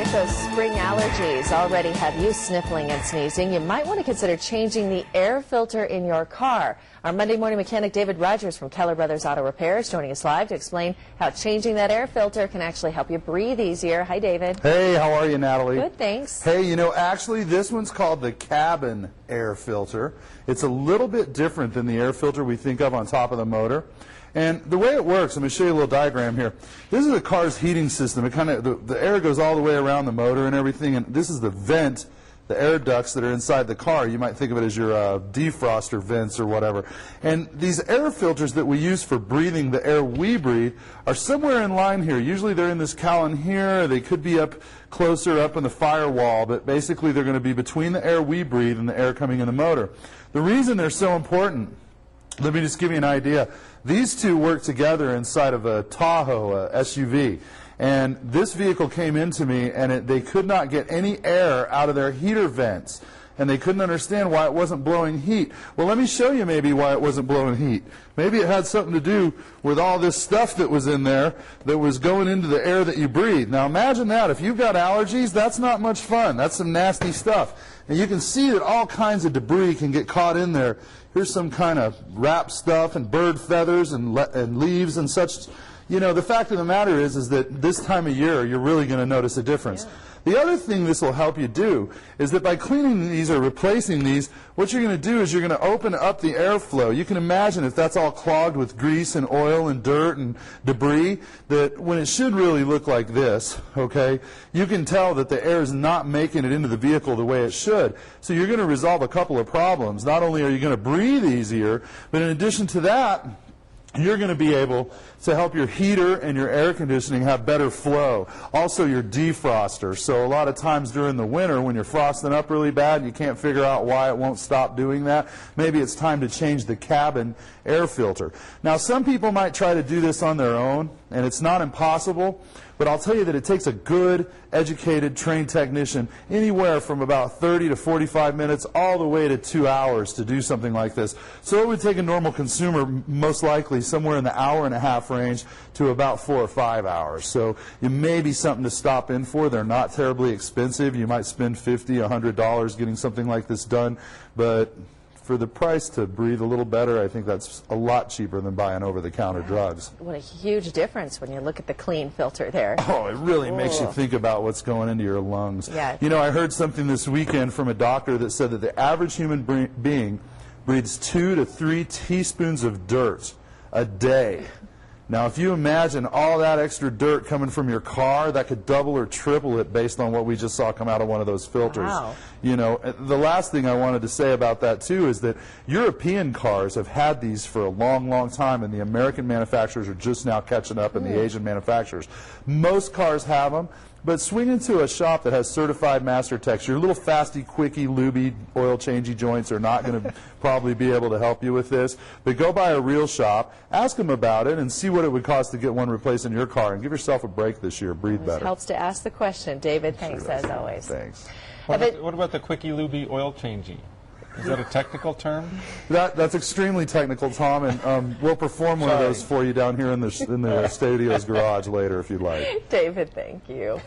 if those spring allergies already have you sniffling and sneezing, you might want to consider changing the air filter in your car. Our Monday morning mechanic David Rogers from Keller Brothers Auto Repair is joining us live to explain how changing that air filter can actually help you breathe easier. Hi, David. Hey, how are you, Natalie? Good, thanks. Hey, you know, actually, this one's called the cabin air filter. It's a little bit different than the air filter we think of on top of the motor. And the way it works, I'm going to show you a little diagram here. This is a car's heating system. It kind of the air goes all the way around the motor and everything, and this is the vent, the air ducts that are inside the car. You might think of it as your defroster vents or whatever. And these air filters that we use for breathing the air we breathe are somewhere in line here. Usually they're in this column here. They could be up closer up in the firewall, but basically they're going to be between the air we breathe and the air coming in the motor. The reason they're so important, let me just give you an idea. These two work together inside of a Tahoe SUV. And this vehicle came into me, and they could not get any air out of their heater vents. And they couldn't understand why it wasn't blowing heat. Well, let me show you maybe why it wasn't blowing heat. Maybe it had something to do with all this stuff that was in there that was going into the air that you breathe. Now imagine that. If you've got allergies, that's not much fun. That's some nasty stuff. And you can see that all kinds of debris can get caught in there. Here's some kind of wrapped stuff and bird feathers and leaves and such. You know, the fact of the matter is that this time of year, you're really going to notice a difference. Yeah. The other thing this will help you do is that by cleaning these or replacing these, what you're going to do is you're going to open up the airflow. You can imagine if that's all clogged with grease and oil and dirt and debris, that when it should really look like this, okay, you can tell that the air is not making it into the vehicle the way it should. So you're going to resolve a couple of problems. Not only are you going to breathe easier, but in addition to that, you're going to be able to help your heater and your air conditioning have better flow. Also your defroster. So a lot of times during the winter when you're frosting up really bad and you can't figure out why it won't stop doing that, maybe it's time to change the cabin air filter. Now some people might try to do this on their own, and it's not impossible, but I'll tell you that it takes a good, educated, trained technician anywhere from about 30 to 45 minutes all the way to 2 hours to do something like this. So it would take a normal consumer most likely somewhere in the hour-and-a-half range to about 4 or 5 hours. So it may be something to stop in for. They're not terribly expensive. You might spend $50, $100 getting something like this done, but for the price to breathe a little better, I think that's a lot cheaper than buying over-the-counter drugs. What a huge difference when you look at the clean filter there. Oh, it really makes you think about what's going into your lungs. Yeah. You know, I heard something this weekend from a doctor that said that the average human being breathes 2 to 3 teaspoons of dirt a day. Now, if you imagine all that extra dirt coming from your car, that could double or triple it based on what we just saw come out of one of those filters. Wow. You know, the last thing I wanted to say about that, too, is that European cars have had these for a long, long time, and the American manufacturers are just now catching up, and the Asian manufacturers. Most cars have them. But swing into a shop that has certified master techs. Your little fasty, quickie, lubey, oil-changey joints are not going to probably be able to help you with this. But go by a real shop, ask them about it, and see what it would cost to get one replaced in your car. And give yourself a break this year. Breathe better. It helps to ask the question. David, thanks as always. Thanks. What about the quickie, lubey, oil-changey? Is that a technical term? That's extremely technical, Tom, and we'll perform one of those for you down here in the studio's garage later if you'd like. David, thank you.